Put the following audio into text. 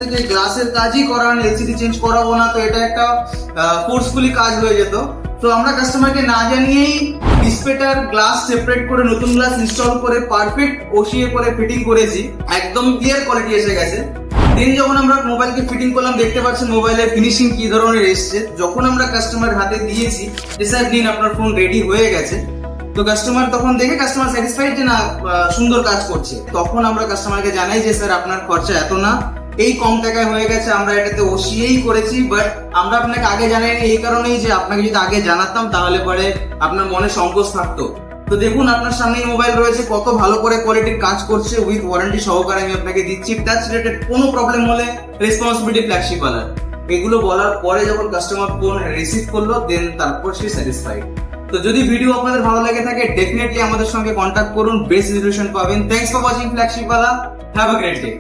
যে গ্লাসের কাজই করান, এলসিডি চেঞ্জ করাবো না, তো এটা একটা ফোর্সফুলি কাজ হয়ে যেত। তো আমরা কাস্টমারকে না জানিয়েই ডিসপ্লেটার গ্লাস সেপারেট করে নতুন গ্লাস ইনস্টল করে পারফেক্ট ওসিএ করে ফিটিং করেছি, একদম ক্লিয়ার কোয়ালিটি এসে গেছে। দেন যখন আমরা মোবাইলকে ফিটিং করলাম, দেখতে পাচ্ছেন মোবাইলের ফিনিশিং কি ধরনের এসছে। যখন আমরা কাস্টমারের হাতে দিয়েছি যে স্যার নিন আপনার ফোন রেডি হয়ে গেছে, তো কাস্টমার তখন দেখে কাস্টমার স্যাটিসফাইড যে না সুন্দর কাজ করছে, তখন আমরা কাস্টমারকে জানাই যে স্যার আপনার খরচা এত না, এই কম টাকায় হয়ে গেছে, আমরা এটাতে ওসিএই করেছি। বাট আমরা আপনাকে আগে জানাইনি এই কারণেই যে আপনাকে যদি আগে জানাতাম তাহলে পরে আপনার মনে সংকোচ থাকতো। তো দেখুন আপনার সামনেই মোবাইল রয়েছে, কত ভালো করে কোয়ালিটির কাজ করছে, উইথ ওয়ারেন্টি সহকারে আমি আপনাকে দিচ্ছি। টাচ রিলেটেড কোনো প্রবলেম হলে রেসপন্সিবিলিটি ফ্ল্যাগশিপ ওয়ালার। এগুলো বলার পরে যখন কাস্টমার ফোন রিসিভ করলো, দেন তারপর সে স্যাটিসফাইড। তো যদি ভিডিও আপনাদের ভালো লেগে থাকে, ডেফিনেটলি আমাদের সঙ্গে কন্ট্যাক্ট করুন, বেস্ট রিজলিউশন পাবেন। থ্যাঙ্কস ফর ওয়াচিং ফ্ল্যাগশিপ ওয়ালা, হ্যাভ আ গ্রেট ডে।